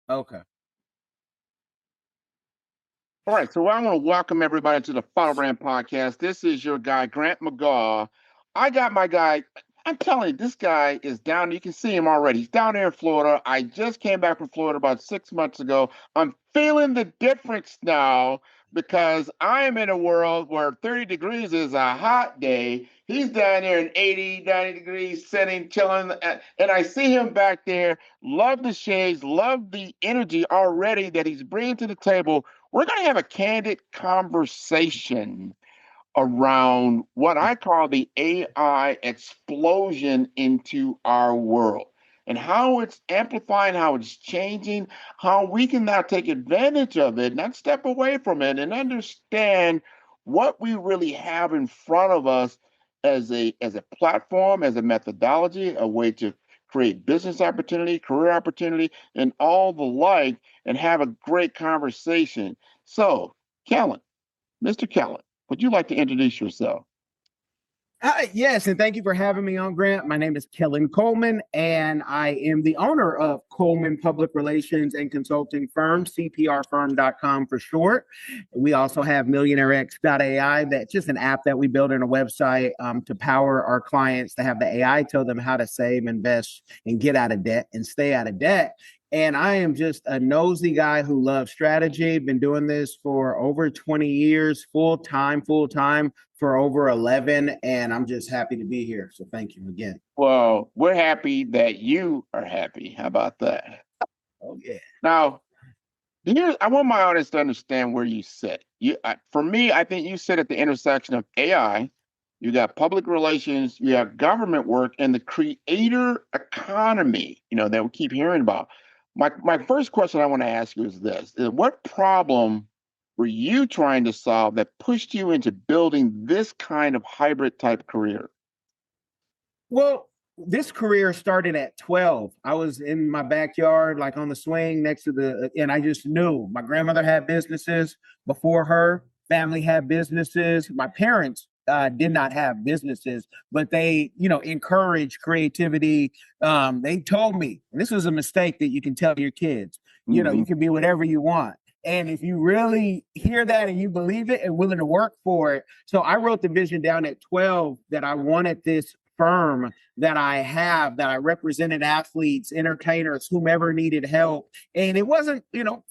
Okay. All right, so I want to welcome everybody to the Follow Brand Podcast. This is your guy, Grant McGaw. I got my guy. I'm telling you, this guy is down. You can see him already. He's down there in Florida. I just came back from Florida about 6 months ago. I'm feeling the difference now because I am in a world where 30 degrees is a hot day. He's down there in 80, 90 degrees, sitting, chilling. And I see him back there. Love the shades, love the energy already that he's bringing to the table. We're going to have a candid conversation around what I call the AI explosion into our world and how it's amplifying, how it's changing, how we can now take advantage of it, not step away from it, and understand what we really have in front of us as a platform, as a methodology, a way to create business opportunity, career opportunity, and all the like, and have a great conversation. So, Kellen, Mr. Kellen, would you like to introduce yourself? Yes, and thank you for having me on, Grant. My name is Kellen Coleman, and I am the owner of Coleman Public Relations and Consulting Firm, CPRfirm.com for short. We also have MillionaireX.ai. That's just an app that we build in a website to power our clients to have the AI tell them how to save, invest, and get out of debt and stay out of debt. And I am just a nosy guy who loves strategy. Been doing this for over 20 years, full time for over 11. And I'm just happy to be here. So thank you again. Well, we're happy that you are happy. How about that? Oh, yeah. Now, here, I want my audience to understand where you sit. For me, I think you sit at the intersection of AI, you got public relations, you have government work, and the creator economy, that we keep hearing about. My first question I want to ask you is this: what problem were you trying to solve that pushed you into building this kind of hybrid type career? Well, this career started at 12. I was in my backyard, like on the swing next to and I just knew my grandmother had businesses before her, family had businesses. My parents did not have businesses, but they, encourage creativity. They told me, and this was a mistake that you can tell your kids, Mm-hmm. you can be whatever you want. And if you really hear that and you believe it and willing to work for it. So I wrote the vision down at 12 that I wanted this firm that I represented athletes, entertainers, whomever needed help. And it wasn't,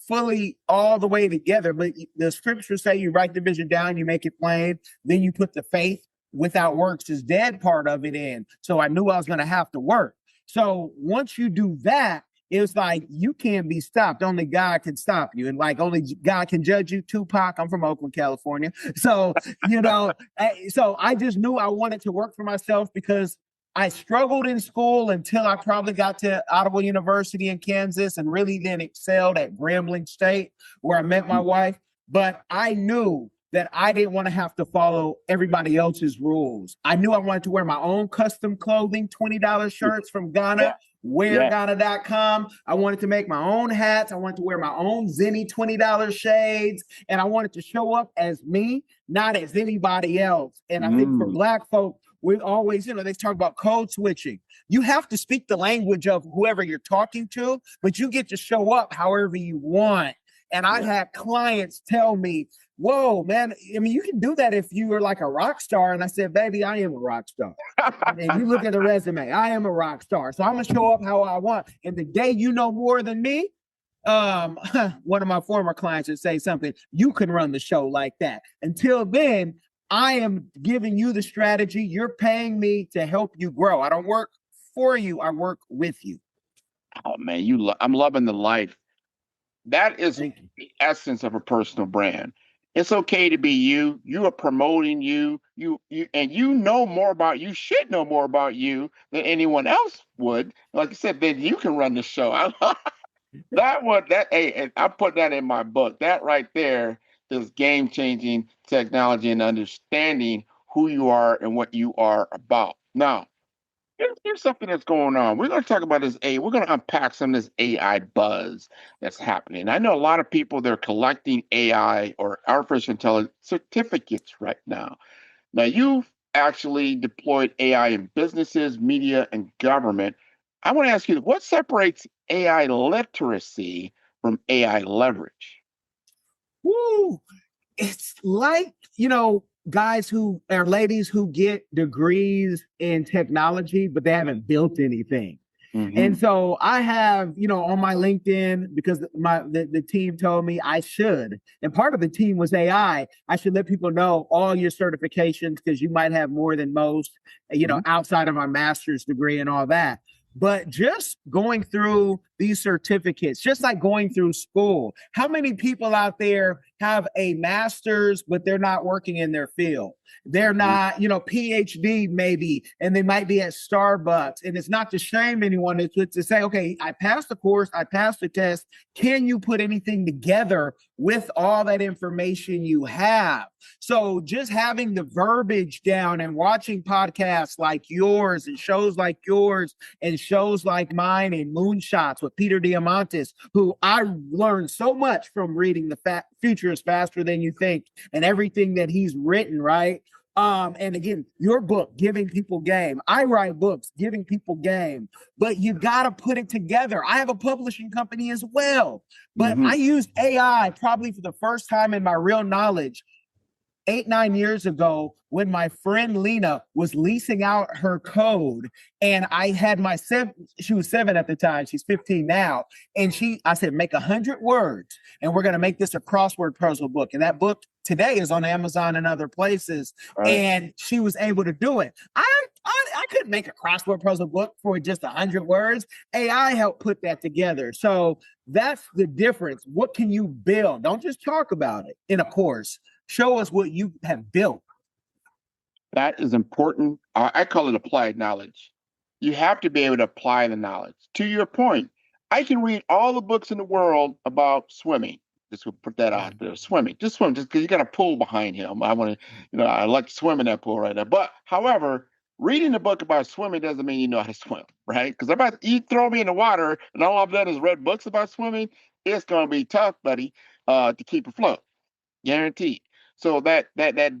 fully all the way together, but the scriptures say you write the vision down, you make it plain, then you put the faith without works is dead part of it in. So I knew I was going to have to work. So once you do that, it's like you can't be stopped. Only God can stop you. And like only God can judge you. Tupac, I'm from Oakland, California. So, so I just knew I wanted to work for myself because I struggled in school until I probably got to Ottawa University in Kansas and really then excelled at Grambling State, where I met my wife. But I knew that I didn't want to have to follow everybody else's rules. I knew I wanted to wear my own custom clothing, $20 shirts from Ghana, wearghana.com. I wanted to make my own hats. I wanted to wear my own Zenny $20 shades. And I wanted to show up as me, not as anybody else. And I think for Black folk, we always, they talk about code switching. You have to speak the language of whoever you're talking to, but you get to show up however you want. And I had clients tell me, whoa, man, I mean, you can do that if you were like a rock star. And I said, baby, I am a rock star. And you look at the resume, I am a rock star. So I'm going to show up how I want. And the day you know more than me, one of my former clients would say something, you can run the show like that. Until then, I am giving you the strategy. You're paying me to help you grow. I don't work for you. I work with you. Oh man, I'm loving the life. That is the essence of a personal brand. It's okay to be you. You are promoting you. And you know more about you. Should know more about you than anyone else would. Like I said, then you can run the show. Hey, and I put that in my book. That right there is game changing technology and understanding who you are and what you are about. Now, here's something that's going on. We're going to talk about this AI. We're going to unpack some of this AI buzz that's happening. I know a lot of people, they're collecting AI or artificial intelligence certificates right now. Now, you've actually deployed AI in businesses, media, and government. I want to ask you, what separates AI literacy from AI leverage? Woo! It's like, guys who are ladies who get degrees in technology, but they haven't built anything. And so I have, on my LinkedIn, because the team told me I should, and part of the team was AI. I should let people know all your certifications because you might have more than most, outside of my master's degree and all that. But just going through these certificates, just like going through school, how many people out there have a master's, but they're not working in their field? They're not, PhD maybe, and they might be at Starbucks. And it's not to shame anyone. It's to say, okay, I passed the course, I passed the test. Can you put anything together with all that information you have? So just having the verbiage down and watching podcasts like yours and shows like yours and shows like mine and Moonshots with Peter Diamandis, who I learned so much from reading The Future is Faster Than You Think and everything that he's written, right? And again, your book, Giving People Game. I write books, giving people game, but you got to put it together. I have a publishing company as well, but I used AI probably for the first time in my real knowledge 8-9 years ago when my friend Lena was leasing out her code, and I had she was 7 at the time, she's 15 now, and I said, make 100 words, and we're going to make this a crossword puzzle book. And that book today is on Amazon and other places, right. And she was able to do it. I couldn't make a crossword puzzle book for just 100 words. AI helped put that together. So that's the difference. What can you build? Don't just talk about it in a course. Show us what you have built. That is important. I call it applied knowledge. You have to be able to apply the knowledge. To your point, I can read all the books in the world about swimming. Just will put that out there. Swimming, just swim, just because you got a pool behind him. I want to, I like to swim in that pool right now. But however, reading a book about swimming doesn't mean you know how to swim, right? Because you throw me in the water and all I've done is read books about swimming, it's going to be tough, buddy, to keep afloat. Guaranteed. So that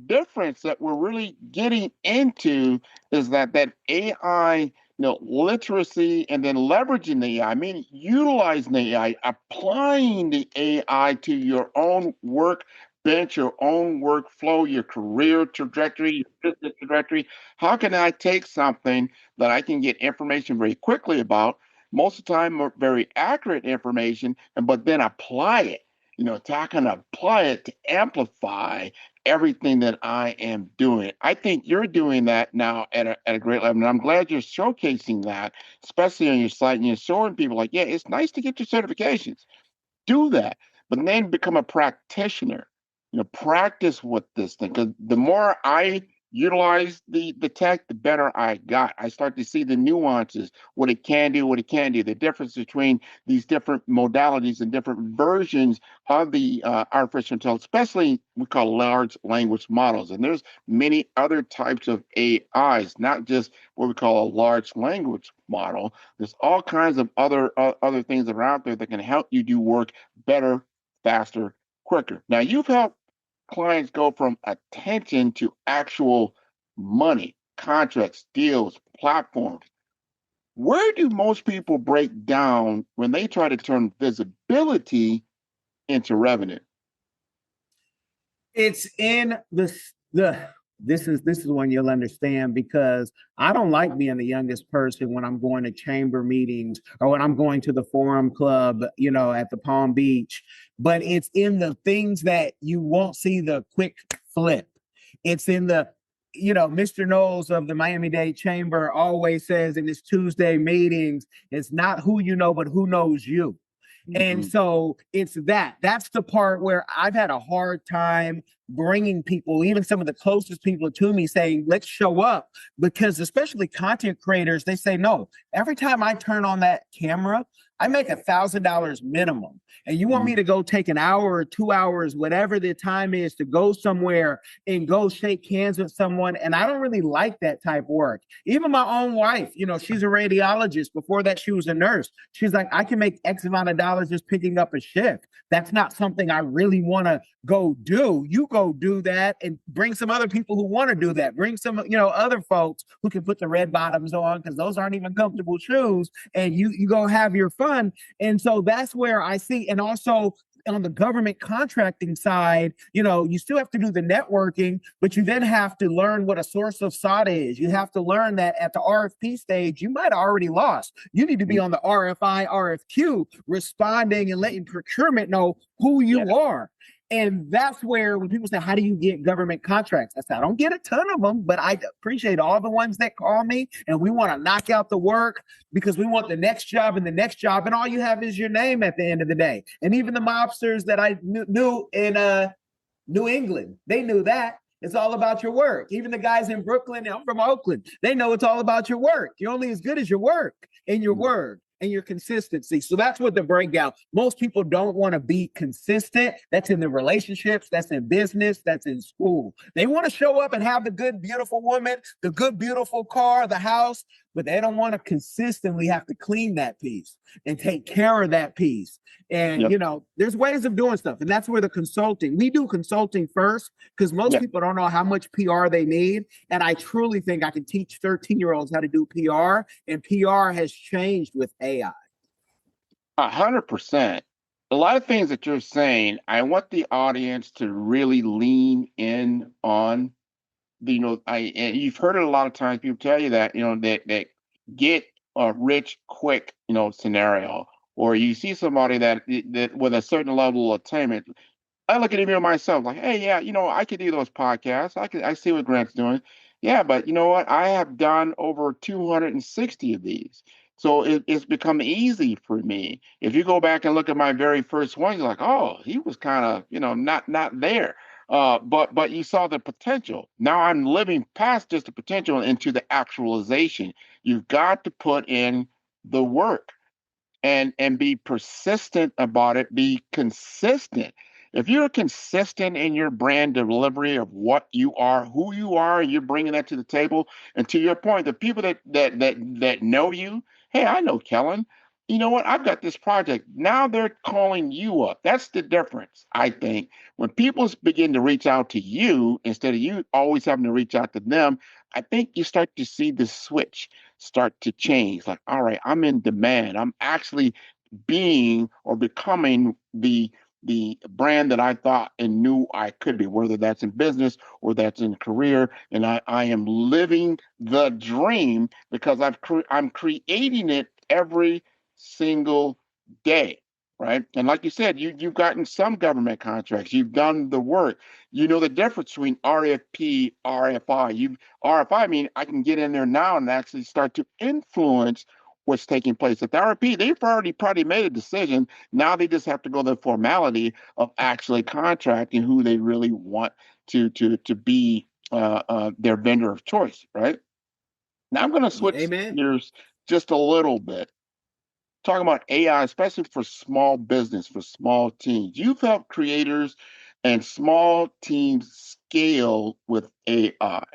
difference that we're really getting into is that AI, literacy, and then leveraging the AI, meaning utilizing the AI, applying the AI to your own workbench, your own workflow, your career trajectory, your business trajectory. How can I take something that I can get information very quickly about, most of the time very accurate information, but then apply it? I can apply it to amplify everything that I am doing. I think you're doing that now at a great level. And I'm glad you're showcasing that, especially on your site, and you're showing people like, yeah, it's nice to get your certifications. Do that, but then become a practitioner. Practice with this thing. Because the more I utilize the tech, the better I got. I start to see the nuances, what it can do, what it can't do, the difference between these different modalities and different versions of the artificial intelligence, especially we call large language models. And there's many other types of AIs, not just what we call a large language model. There's all kinds of other things that are out there that can help you do work better, faster, quicker. Now, you've helped clients go from attention to actual money, contracts, deals, platforms. Where do most people break down when they try to turn visibility into revenue? It's in this is one you'll understand, because I don't like being the youngest person when I'm going to chamber meetings or when I'm going to the Forum Club, at the Palm Beach. But it's in the things that you won't see the quick flip. It's in the, Mr. Knowles of the Miami-Dade Chamber always says in his Tuesday meetings, it's not who you know, but who knows you. And so it's that's the part where I've had a hard time bringing people, even some of the closest people to me, saying, let's show up, because especially content creators, they say, no, every time I turn on that camera, I make $1,000 minimum. And you want me to go take an hour or 2 hours, whatever the time is, to go somewhere and go shake hands with someone. And I don't really like that type of work. Even my own wife, she's a radiologist. Before that, she was a nurse. She's like, I can make X amount of dollars just picking up a shift. That's not something I really want to go do. You go do that and bring some other people who want to do that. Bring some, other folks who can put the red bottoms on, because those aren't even comfortable comfortable shoes and you go have your fun. And so that's where I see, and also on the government contracting side, you still have to do the networking, but you then have to learn what a source of SOT is. You have to learn that at the RFP stage, you might have already lost. You need to be on the RFI, RFQ, responding and letting procurement know who you are. And that's where when people say, how do you get government contracts? I said, I don't get a ton of them, but I appreciate all the ones that call me and we want to knock out the work because we want the next job and the next job. And all you have is your name at the end of the day. And even the mobsters that I knew in New England, they knew that. It's all about your work. Even the guys in Brooklyn, I'm from Oakland, they know it's all about your work. You're only as good as your work and your word and your consistency. So that's what the breakdown. Most people don't want to be consistent. That's in the relationships, that's in business, that's in school. They want to show up and have the good, beautiful woman, the good, beautiful car, the house, but they don't want to consistently have to clean that piece and take care of that piece. And, there's ways of doing stuff. And that's where the consulting, we do consulting first because most people don't know how much PR they need. And I truly think I can teach 13-year-olds how to do PR, and PR has changed with AI. 100%. A lot of things that you're saying, I want the audience to really lean in on. And you've heard it a lot of times. People tell you that that get a rich quick scenario, or you see somebody that with a certain level of attainment. I look at even myself like, hey, yeah, I could do those podcasts. I see what Grant's doing. Yeah, but you know what? I have done over 260 of these. So it's become easy for me. If you go back and look at my very first one, you're like, oh, he was kind of, not there. But you saw the potential. Now I'm living past just the potential into the actualization. You've got to put in the work and be persistent about it, be consistent. If you're consistent in your brand delivery of what you are, who you are, and you're bringing that to the table, and to your point, the people that know you, hey, I know Kellen. You know what? I've got this project. Now they're calling you up. That's the difference, I think. When people begin to reach out to you instead of you always having to reach out to them, I think you start to see the switch start to change. Like, all right, I'm in demand. I'm actually being or becoming the brand that I thought and knew I could be, whether that's in business or that's in career. And I am living the dream because I'm creating it every single day, right? And like you said, you've gotten some government contracts. You've done the work. You know the difference between RFP, RFI. RFI, I mean, I can get in there now and actually start to influence what's taking place. At the RFP, they've already probably made a decision. Now they just have to go the formality of actually contracting who they really want to be their vendor of choice, right? Now I'm going to switch gears just a little bit. Talking about AI, especially for small business, for small teams. You've helped creators and small teams scale with AI.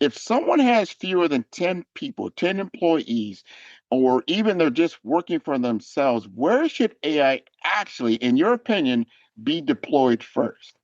If someone has fewer than 10 people, 10 employees, or even they're just working for themselves, where should AI actually, in your opinion, be deployed first?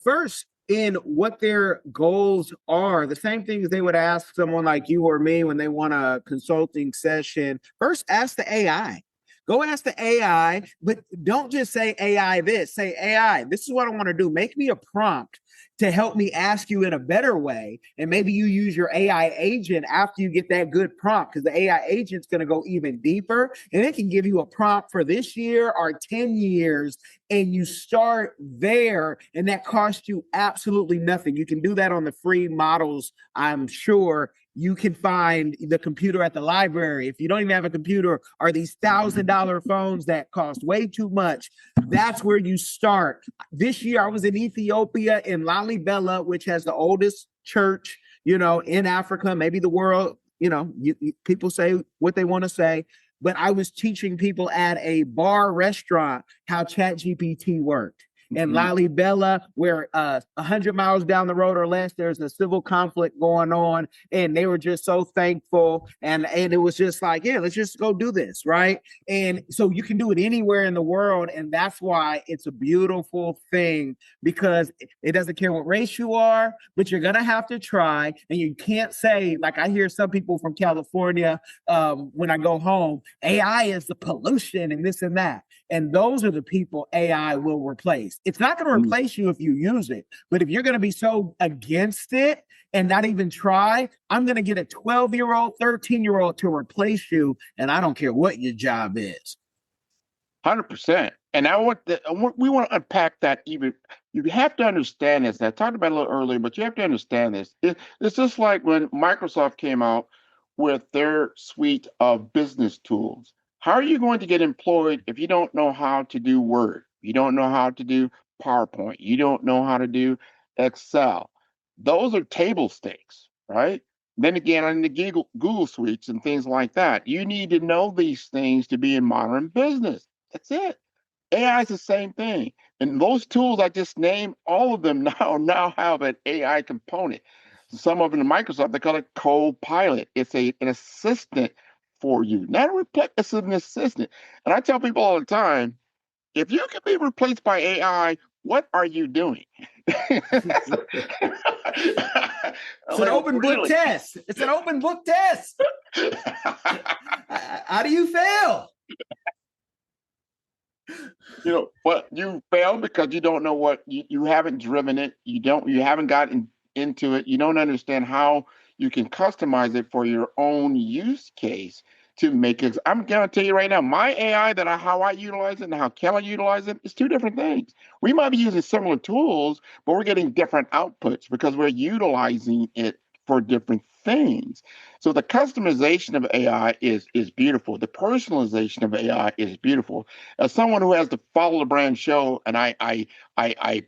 First, in what their goals are, the same things they would ask someone like you or me when they want a consulting session. First, ask the AI. Go ask the AI, but don't just say AI this. Say AI, this is what I want to do. Make me a prompt to help me ask you in a better way. And maybe you use your AI agent after you get that good prompt, because the AI agent's going to go even deeper and it can give you a prompt for this year or 10 years. And you start there, and that costs you absolutely nothing. You can do that on the free models, I'm sure. You can find the computer at the library. If you don't even have a computer, or these $1,000 phones that cost way too much, that's where you start. This year, I was in Ethiopia, in Lalibela, which has the oldest church, in Africa, maybe the world. People say what they want to say. But I was teaching people at a bar restaurant how ChatGPT worked. In Lalibela, where 100 miles down the road or less, there's a civil conflict going on, and they were just so thankful, and it was just like, yeah, let's just go do this, right? And so you can do it anywhere in the world, and that's why it's a beautiful thing, because it doesn't care what race you are, but you're gonna have to try, and you can't say, like I hear some people from California when I go home, AI is the pollution and this and that. And those are the people AI will replace. It's not going to replace you if you use it, but if you're going to be so against it and not even try, I'm going to get a 12-year-old, 13-year-old to replace you, and I don't care what your job is. 100%. And we want to unpack that even. You have to understand this. I talked about it a little earlier, but you have to understand this. It's just like when Microsoft came out with their suite of business tools. How are you going to get employed if you don't know how to do Word? You don't know how to do PowerPoint. You don't know how to do Excel. Those are table stakes, right? Then again, on the Google suites and things like that, you need to know these things to be in modern business. That's it. AI is the same thing. And those tools I just named, all of them now have an AI component. Some of them in Microsoft, they call it Copilot. It's an assistant for you, not a replace, it's an assistant. And I tell people all the time, if you can be replaced by AI, what are you doing? It's an open book test. It's an open book test. How do you fail? Well, you fail because you don't know what you haven't driven it. You haven't gotten into it. You don't understand how you can customize it for your own use case to make it. I'm going to tell you right now, my AI how I utilize it and how Kellen utilizes it is two different things. We might be using similar tools, but we're getting different outputs because we're utilizing it for different things. So the customization of AI is beautiful. The personalization of AI is beautiful. As someone who has the Follow the Brand show, and I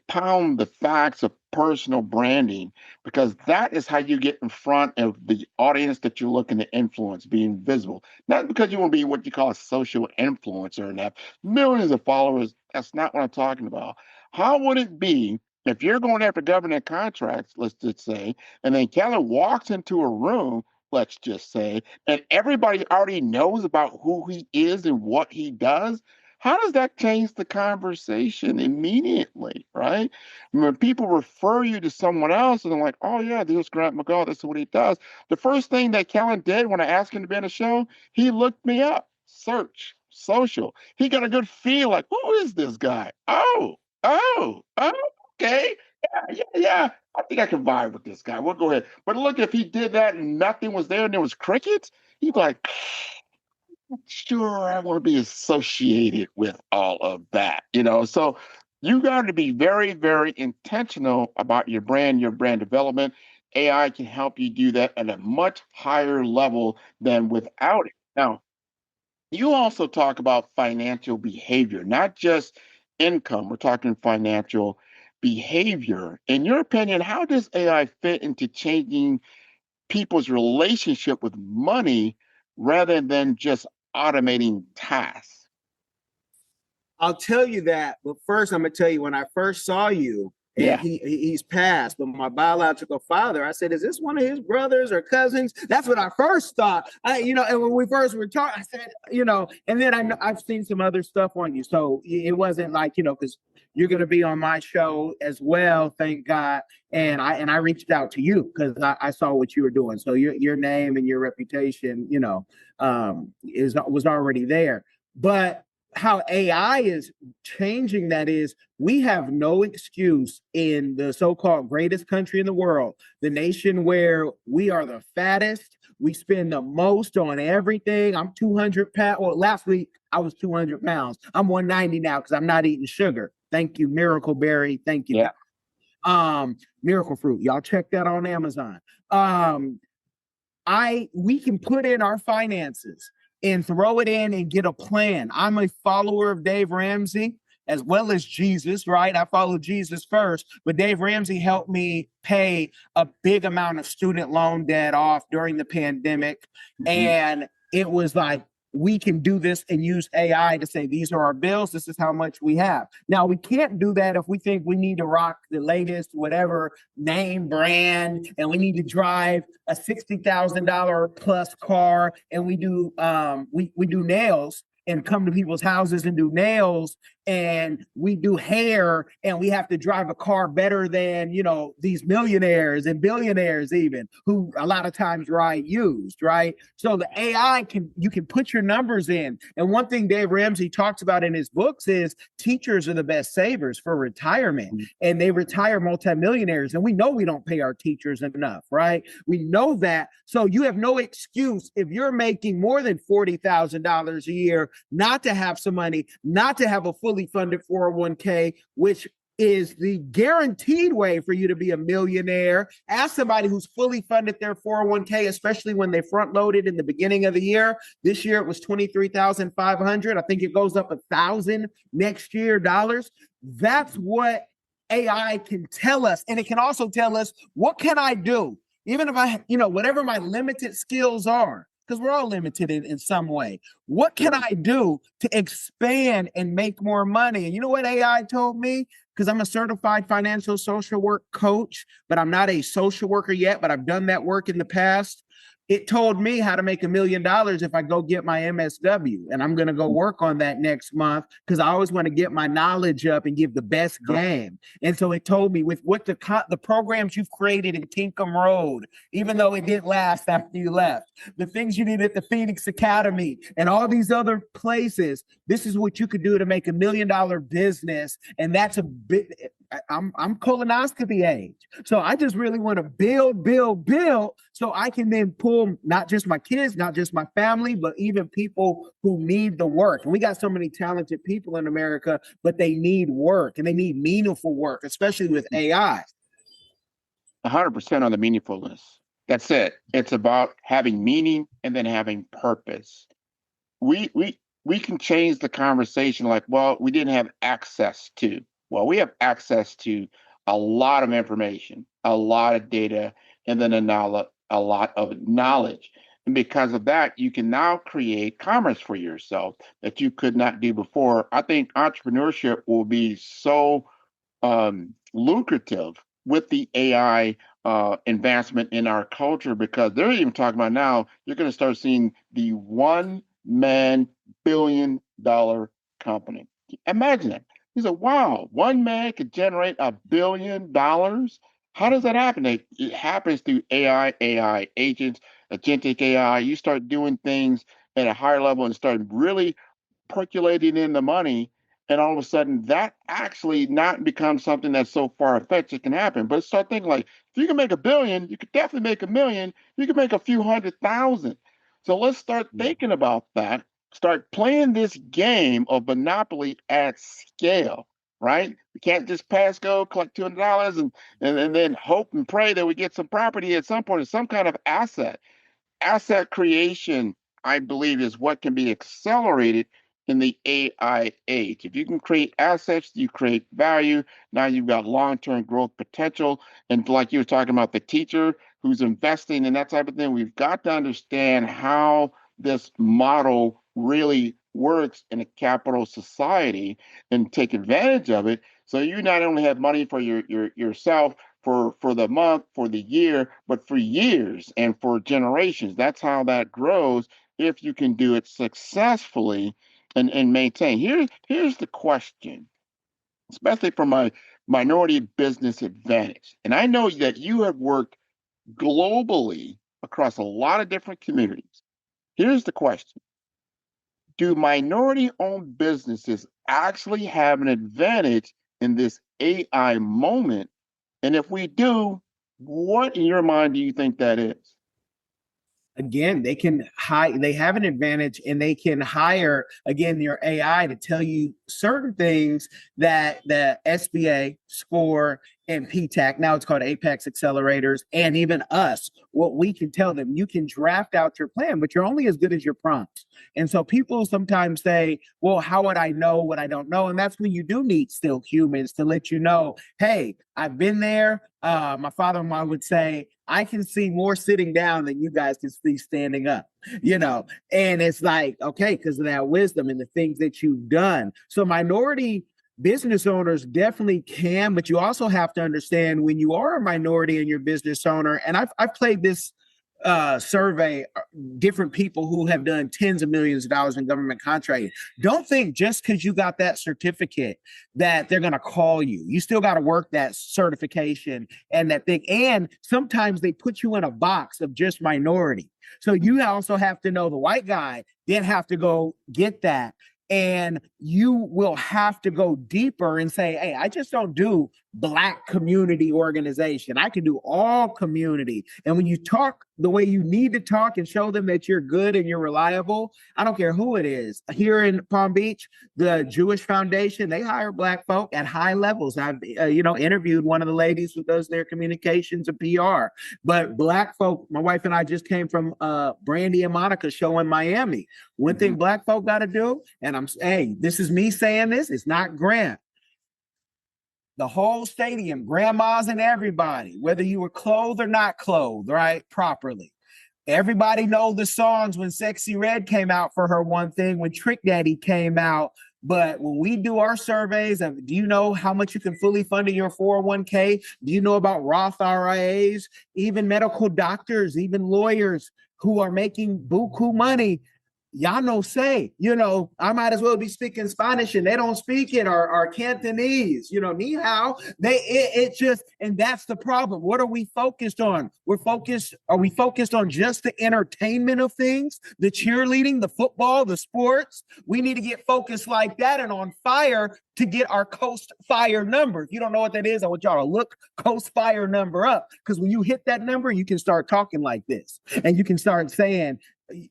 pound the facts of personal branding, because that is how you get in front of the audience that you're looking to influence, being visible. Not because you want to be what you call a social influencer and have millions of followers. That's not what I'm talking about. How would it be if you're going after government contracts, let's just say, and then Kellen walks into a room, let's just say, and everybody already knows about who he is and what he does? How does that change the conversation immediately, right? When people refer you to someone else and they're like, oh, yeah, this is Grant McGaw, this is what he does. The first thing that Kellen did when I asked him to be on the show, he looked me up, search, social. He got a good feel like, who is this guy? Oh, okay. Yeah. I think I can vibe with this guy. We'll go ahead. But look, if he did that and nothing was there and there was crickets, he'd be like, sure, I want to be associated with all of that, So you got to be very, very intentional about your brand development. AI can help you do that at a much higher level than without it. Now, you also talk about financial behavior, not just income. We're talking financial behavior. In your opinion, how does AI fit into changing people's relationship with money rather than just automating tasks? I'll tell you that, but first I'm gonna tell you, when I first saw you, and he's passed, but my biological father, I said, is this one of his brothers or cousins? That's what I first thought. And when we first were talking, I said, and then I've seen some other stuff on you. So it wasn't like, because you're going to be on my show as well, thank God. And I reached out to you because I saw what you were doing. So your name and your reputation, was already there. But how AI is changing that is, we have no excuse in the so-called greatest country in the world, the nation where we are the fattest, we spend the most on everything. I'm 200 pounds. Well, last week I was 200 pounds. I'm 190 now because I'm not eating sugar. Thank you, Miracle Berry. Thank you. Yeah. Miracle Fruit. Y'all check that on Amazon. We can put in our finances and throw it in and get a plan. I'm a follower of Dave Ramsey as well as Jesus, right? I follow Jesus first, but Dave Ramsey helped me pay a big amount of student loan debt off during the pandemic. And it was like we can do this and use AI to say, these are our bills, this is how much we have. Now, we can't do that if we think we need to rock the latest, whatever name brand, and we need to drive a $60,000 plus car, and we do nails and come to people's houses and do nails, and we do hair, and we have to drive a car better than, these millionaires and billionaires even, who a lot of times ride used, right? So the AI you can put your numbers in. And one thing Dave Ramsey talks about in his books is teachers are the best savers for retirement, and they retire multimillionaires. And we know we don't pay our teachers enough, right? We know that. So you have no excuse if you're making more than $40,000 a year not to have some money, not to have a fully funded 401k, which is the guaranteed way for you to be a millionaire. Ask somebody who's fully funded their 401k, especially when they front loaded in the beginning of the year. This year it was $23,500. I think it goes up $1,000 next year dollars. That's what AI can tell us. And it can also tell us, what can I do? Even if I, whatever my limited skills are, because we're all limited in some way. What can I do to expand and make more money? And you know what AI told me? Because I'm a certified financial social work coach, but I'm not a social worker yet, but I've done that work in the past. It told me how to make $1 million if I go get my MSW. And I'm going to go work on that next month, because I always want to get my knowledge up and give the best game. And so it told me, with what the programs you've created in Tinkham Road, even though it didn't last after you left, the things you did at the Phoenix Academy and all these other places, this is what you could do to make $1 million business. And that's a bit, I'm colonoscopy age. So I just really want to build, so I can then pull not just my kids, not just my family, but even people who need the work. And we got so many talented people in America, but they need work, and they need meaningful work, especially with AI. 100% on the meaningfulness. That's it. It's about having meaning and then having purpose. We can change the conversation like, well, we didn't have access to. Well, we have access to a lot of information, a lot of data, and then a lot of knowledge. And because of that, you can now create commerce for yourself that you could not do before. I think entrepreneurship will be so lucrative with the AI advancement in our culture, because they're even talking about now, you're going to start seeing the one-man billion-dollar company. Imagine that. You say, wow, one man could generate $1 billion. How does that happen? It happens through AI agents, agentic AI. You start doing things at a higher level and start really percolating in the money. And all of a sudden, that actually not becomes something that's so far-fetched it can happen. But start thinking like, if you can make $1 billion, you could definitely make $1 million. You can make a few 100,000. So let's start thinking about that. Start playing this game of monopoly at scale, right? We can't just pass go, collect $200 and then hope and pray that we get some property at some point, or some kind of asset. Asset creation, I believe, is what can be accelerated in the AI age. If you can create assets, you create value. Now you've got long-term growth potential. And like you were talking about the teacher who's investing in that type of thing, we've got to understand how this model really works in a capital society and take advantage of it. So you not only have money for yourself for the month, for the year, but for years and for generations. That's how that grows if you can do it successfully and maintain. Here's the question, especially from my minority business advantage. And I know that you have worked globally across a lot of different communities. Here's the question. Do minority-owned businesses actually have an advantage in this AI moment? And if we do, what in your mind do you think that is? Again, they have an advantage, and they can hire, again, your AI to tell you certain things that the SBA, SCORE, and PTAC, now it's called Apex Accelerators, and even us, what we can tell them. You can draft out your plan, but you're only as good as your prompts. And so people sometimes say, well, how would I know what I don't know? And that's when you do need still humans to let you know, hey, I've been there. My father-in-law would say, I can see more sitting down than you guys can see standing up, you know? And it's like, okay, because of that wisdom and the things that you've done. So minority business owners definitely can, but you also have to understand when you are a minority and you're a business owner, and I've played this survey different people who have done tens of millions of dollars in government contracting. Don't think just because you got that certificate that they're going to call you. You still got to work that certification and that thing. And sometimes they put you in a box of just minority. So you also have to know the white guy didn't have to go get that. And you will have to go deeper and say, hey, I just don't do Black community organization. I can do all community. And when you talk the way you need to talk and show them that you're good and you're reliable, I don't care who it is. Here in Palm Beach, the Jewish Foundation, they hire Black folk at high levels. I've interviewed one of the ladies who does their communications and PR. But Black folk, my wife and I just came from Brandy and Monica show in Miami. One thing Black folk got to do, and this is me saying this, it's not Grant. The whole stadium, grandmas and everybody, whether you were clothed or not clothed, right, properly. Everybody know the songs when Sexy Red came out for her one thing, when Trick Daddy came out. But when we do our surveys of, do you know how much you can fully fund in your 401k? Do you know about Roth RIAs? Even medical doctors, even lawyers who are making buku money, y'all no say, I might as well be speaking Spanish and they don't speak it, or Cantonese, ni hao. And that's the problem. What are we focused on? Are we focused on just the entertainment of things, the cheerleading, the football, the sports? We need to get focused like that and on fire to get our Coast Fire number. If you don't know what that is, I want y'all to look Coast Fire number up, because when you hit that number, you can start talking like this and you can start saying,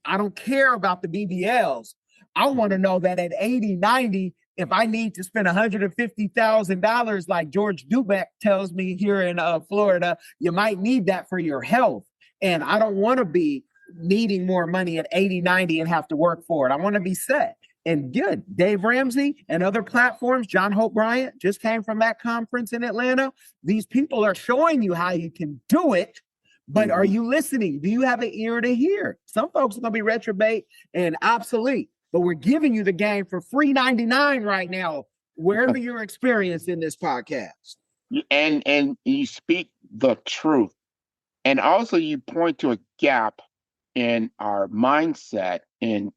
I don't care about the BBLs. I want to know that at 80, 90, if I need to spend $150,000, like George Dubeck tells me here in Florida, you might need that for your health. And I don't want to be needing more money at 80, 90 and have to work for it. I want to be set. And good. Dave Ramsey and other platforms, John Hope Bryant just came from that conference in Atlanta. These people are showing you how you can do it. But are you listening? Do you have an ear to hear? Some folks are going to be retrobate and obsolete, but we're giving you the game for free 99 right now, wherever you're experiencing this podcast. And you speak the truth. And also you point to a gap in our mindset in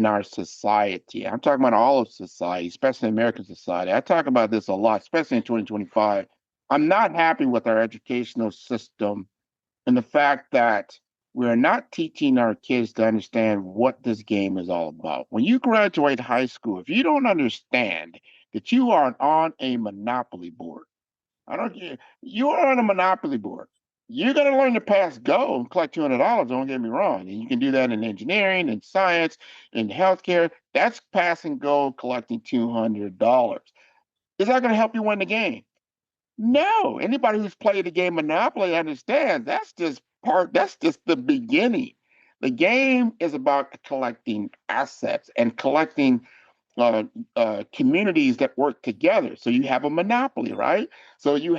our society. I'm talking about all of society, especially American society. I talk about this a lot, especially in 2025. I'm not happy with our educational system and the fact that we're not teaching our kids to understand what this game is all about. When you graduate high school, if you don't understand that you are on a monopoly board, you are on a monopoly board. You're going to learn to pass go and collect $200. Don't get me wrong. And you can do that in engineering, in science, in healthcare. That's pass and go, collecting $200. Is that going to help you win the game? No, anybody who's played the game Monopoly understands that's just the beginning. The game is about collecting assets and collecting communities that work together. So you have a monopoly, right? So you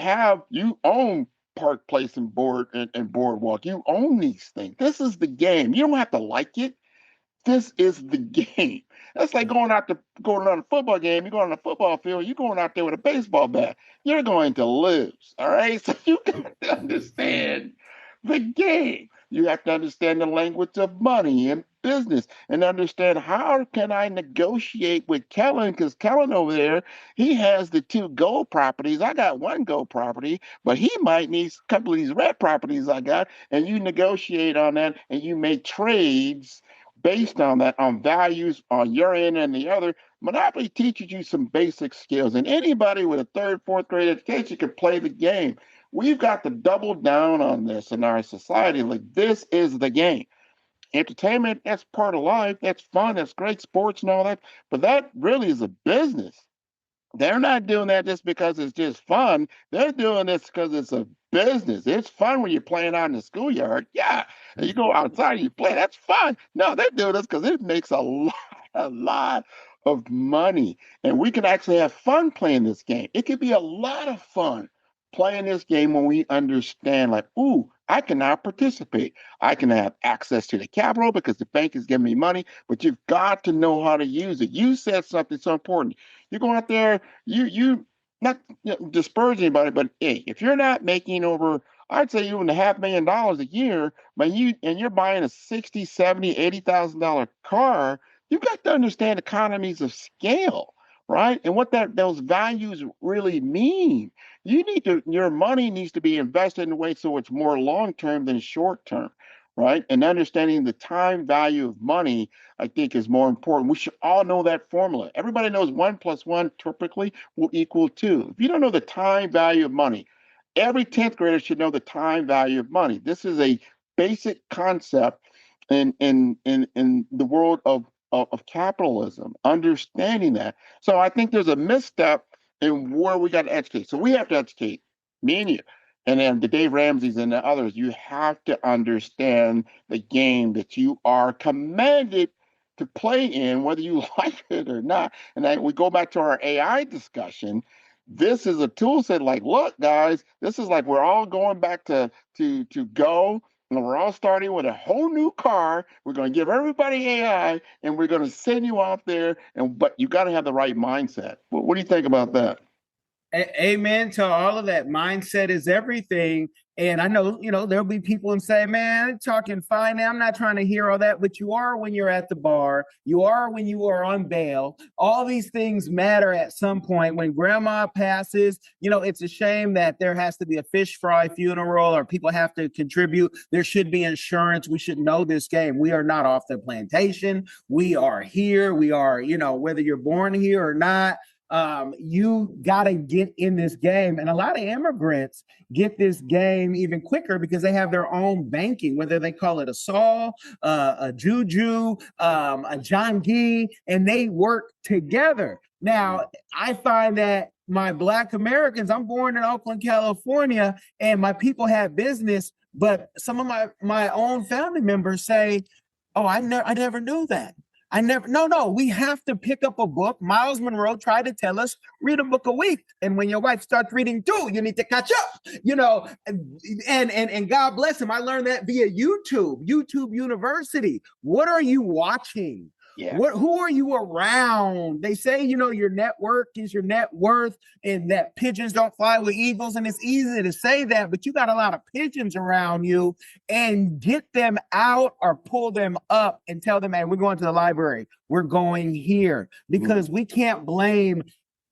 own Park Place and Boardwalk. You own these things. This is the game. You don't have to like it. This is the game. That's like going on a football game. You're going on a football field. You're going out there with a baseball bat. You're going to lose. All right. So you got to understand the game. You have to understand the language of money and business and understand how can I negotiate with Kellen, because Kellen over there, he has the 2 gold properties. I got 1 gold property, but he might need a couple of these red properties I got, and you negotiate on that and you make trades based on that, on values on your end and the other. Monopoly teaches you some basic skills, and anybody with a 3rd, 4th grade education can play the game. We've got to double down on this in our society. Like, this is the game. Entertainment, that's part of life. That's fun. That's great, sports and all that. But that really is a business. They're not doing that just because it's just fun. They're doing this because it's a business. It's fun when you're playing out in the schoolyard. Yeah. And you go outside and you play. That's fun. No, they're doing this because it makes a lot of money. And we can actually have fun playing this game. It could be a lot of fun. playing this game when we understand, like, ooh, I can now participate. I can have access to the capital because the bank is giving me money, but you've got to know how to use it. You said something so important. You go out there, you not disparage anybody, but hey, if you're not making over, I'd say even $500,000 a year, but you're buying a 60, 70, $80,000 car, you've got to understand economies of scale, right? And what those values really mean. Your money needs to be invested in a way so it's more long term than short term, right? And understanding the time value of money, I think, is more important. We should all know that formula. Everybody knows 1 + 1 typically will equal 2. If you don't know the time value of money, every 10th grader should know the time value of money. This is a basic concept in the world of capitalism, understanding that. So I think there's a misstep in where we got to educate. So we have to educate, me and you, and then the Dave Ramseys and the others. You have to understand the game that you are commanded to play in, whether you like it or not. And then we go back to our AI discussion. This is a tool set like, look, guys, this is like we're all going back to go. And we're all starting with a whole new car. We're going to give everybody AI, and we're going to send you out there. But you got to have the right mindset. What do you think about that? Amen to all of that. Mindset is everything. And I know, there'll be people and say, man, talking fine now. I'm not trying to hear all that, but you are when you're at the bar. You are when you are on bail. All these things matter at some point. When grandma passes, it's a shame that there has to be a fish fry funeral or people have to contribute. There should be insurance. We should know this game. We are not off the plantation. We are here. We are, whether you're born here or not. You got to get in this game. And a lot of immigrants get this game even quicker because they have their own banking, whether they call it a Saul, a Juju, a John Gee, and they work together. Now, I find that my Black Americans, I'm born in Oakland, California, and my people have business, but some of my own family members say, oh, I never knew that. No, we have to pick up a book. Miles Monroe tried to tell us, read a book a week. And when your wife starts reading too, you need to catch up, and God bless him. I learned that via YouTube University. What are you watching? Yeah. Who are you around? They say, your network is your net worth and that pigeons don't fly with eagles. And it's easy to say that, but you got a lot of pigeons around you, and get them out or pull them up and tell them, hey, we're going to the library. We're going here, because we can't blame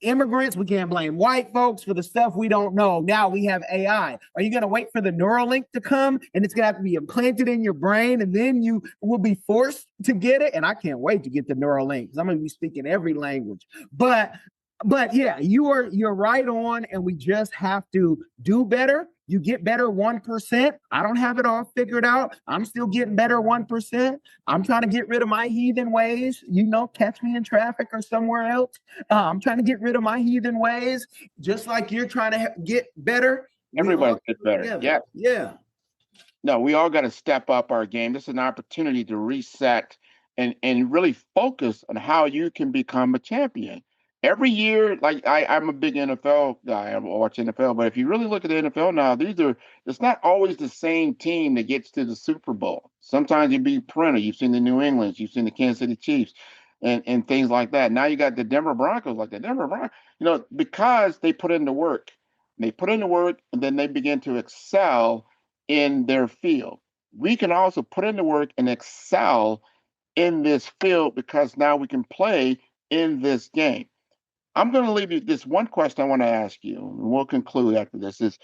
immigrants. We can't blame white folks for the stuff we don't know. Now we have AI. Are you going to wait for the Neuralink to come and it's going to have to be implanted in your brain and then you will be forced to get it? And I can't wait to get the Neuralink because I'm going to be speaking every language. But yeah, you're right on, and we just have to do better. You get better 1%. I don't have it all figured out. I'm still getting better 1%. I'm trying to get rid of my heathen ways. Catch me in traffic or somewhere else. I'm trying to get rid of my heathen ways, just like you're trying to get better. Everybody gets better. Together. Yeah. No, we all got to step up our game. This is an opportunity to reset and really focus on how you can become a champion. Every year, like I'm a big NFL guy. I watch NFL, but if you really look at the NFL now, it's not always the same team that gets to the Super Bowl. Sometimes you beat Printer. You've seen the New Englands, you've seen the Kansas City Chiefs, and things like that. Now you got the Denver Broncos, like the Denver Broncos, because they put in the work. They put in the work, and then they begin to excel in their field. We can also put in the work and excel in this field because now we can play in this game. I'm going to leave you this one question I want to ask you, and we'll conclude after this, is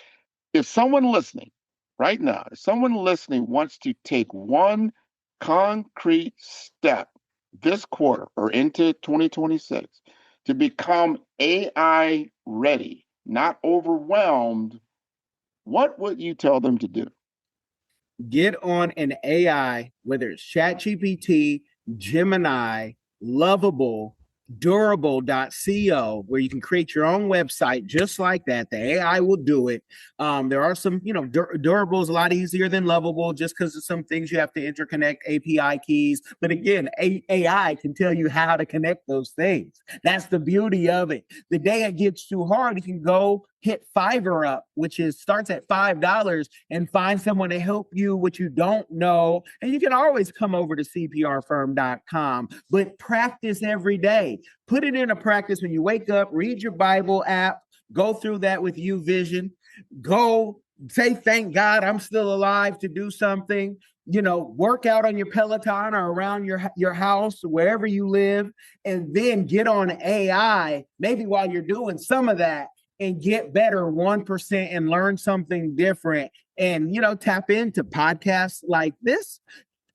if someone listening right now, if someone listening wants to take one concrete step this quarter or into 2026 to become AI ready, not overwhelmed, what would you tell them to do? Get on an AI, whether it's ChatGPT, Gemini, Lovable, durable.co, where you can create your own website just like that. The AI will do it. There are some, durable is a lot easier than Lovable just because of some things you have to interconnect API keys. But again, AI can tell you how to connect those things. That's the beauty of it. The day it gets too hard, you can go hit Fiverr up, which starts at $5, and find someone to help you what you don't know. And you can always come over to cprfirm.com, but practice every day. Put it into practice when you wake up, read your Bible app, go through that with YouVision, go say, thank God I'm still alive to do something. Work out on your Peloton or around your house, wherever you live, and then get on AI, maybe while you're doing some of that, and get better 1% and learn something different. And, tap into podcasts like this.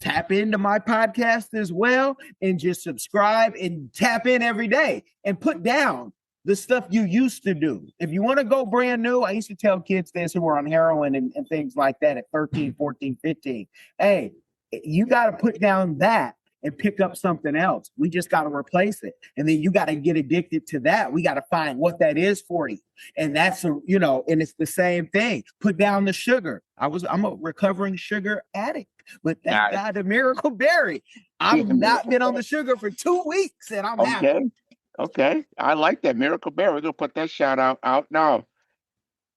Tap into my podcast as well, and just subscribe and tap in every day and put down the stuff you used to do. If you want to go brand new, I used to tell kids this who were on heroin and things like that at 13, 14, 15. Hey, you got to put down that and pick up something else. We just got to replace it. And then you got to get addicted to that. We got to find what that is for you. And that's, and it's the same thing. Put down the sugar. I'm a recovering sugar addict, but thank God the Miracle Berry. I've not been on the sugar for 2 weeks and I'm happy. Okay, I like that. Miracle Berry. We're going to put that shout out now.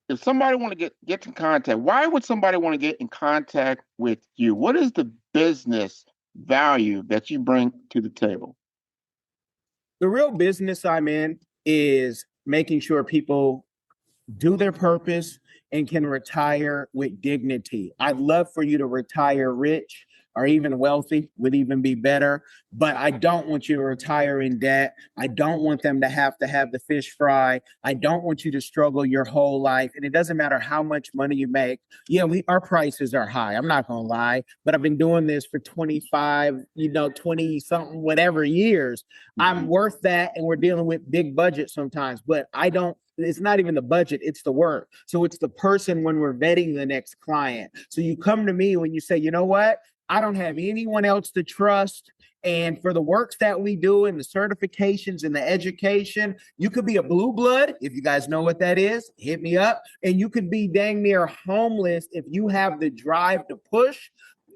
If somebody want to get in contact, why would somebody want to get in contact with you? What is the business value that you bring to the table? The real business I'm in is making sure people do their purpose and can retire with dignity. I'd love for you to retire rich or even wealthy, would even be better. But I don't want you to retire in debt. I don't want them to have the fish fry. I don't want you to struggle your whole life. And it doesn't matter how much money you make. Yeah, our prices are high. I'm not going to lie, but I've been doing this for 25, 20 something, whatever years. I'm worth that. And we're dealing with big budgets sometimes, but it's not even the budget, it's the work. So it's the person when we're vetting the next client. So you come to me when you say, you know what? I don't have anyone else to trust. And for the works that we do and the certifications and the education, you could be a blue blood. If you guys know what that is, hit me up. And you could be dang near homeless if you have the drive to push.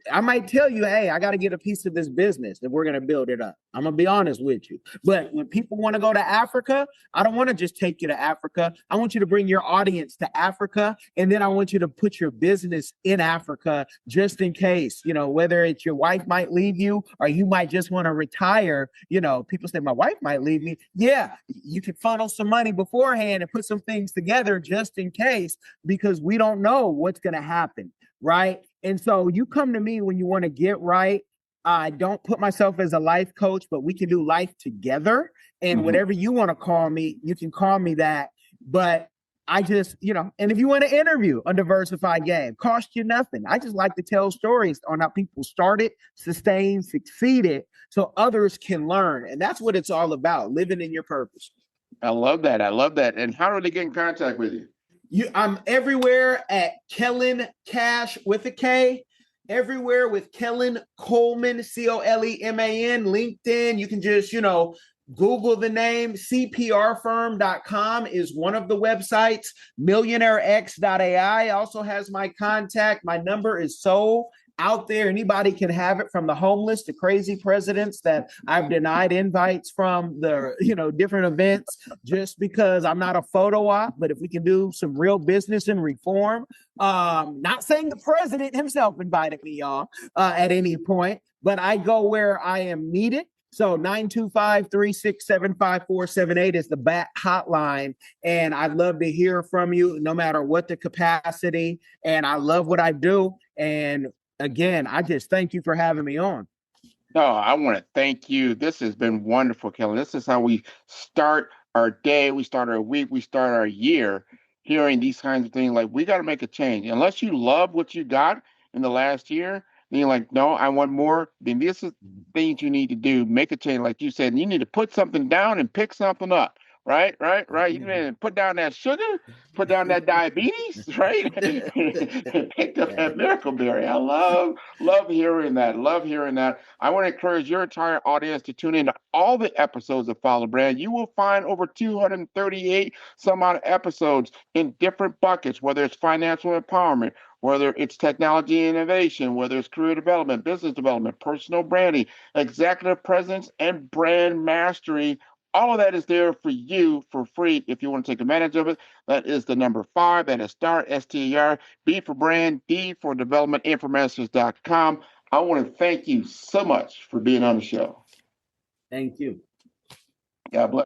I might tell you, hey, I got to get a piece of this business if we're going to build it up. I'm going to be honest with you. But when people want to go to Africa, I don't want to just take you to Africa. I want you to bring your audience to Africa. And then I want you to put your business in Africa just in case, whether it's your wife might leave you or you might just want to retire. People say, my wife might leave me. Yeah, you can funnel some money beforehand and put some things together just in case, because we don't know what's going to happen. Right. And so you come to me when you want to get right. I don't put myself as a life coach, but we can do life together. And whatever you want to call me, you can call me that. But I just, and if you want to interview a diversified game, cost you nothing. I just like to tell stories on how people started, sustained, succeeded, so others can learn. And that's what it's all about, living in your purpose. I love that. And how do they get in contact with you? I'm everywhere at Kellen Cash with a K, everywhere with Kellen Coleman, Coleman, LinkedIn. You can just, Google the name. cprfirm.com is one of the websites. MillionaireX.ai also has my contact. My number is out there. Anybody can have it, from the homeless to crazy presidents that I've denied invites from the, different events just because I'm not a photo op. But if we can do some real business and reform, not saying the president himself invited me, y'all, at any point, but I go where I am needed. So 925-367-5478 is the BAT hotline. And I'd love to hear from you no matter what the capacity. And I love what I do. And again, I just thank you for having me on. No, I want to thank you. This has been wonderful, Kellen. This is how we start our day. We start our week. We start our year, hearing these kinds of things. Like, we got to make a change. Unless you love what you got in the last year, then you're like, no, I want more. Then this is things you need to do. Make a change. Like you said, you need to put something down and pick something up. Right. You need to put down that sugar, put down that diabetes, right? Pick up that Miracle Berry. I love hearing that. I want to encourage your entire audience to tune in to all the episodes of Follow Brand. You will find over 238 some odd episodes in different buckets, whether it's financial empowerment, whether it's technology innovation, whether it's career development, business development, personal branding, executive presence, and brand mastery. All of that is there for you for free if you want to take advantage of it. That is the number 5. That is STAR, STAR, B for brand, D for development, infomasters.com. I want to thank you so much for being on the show. Thank you. God bless.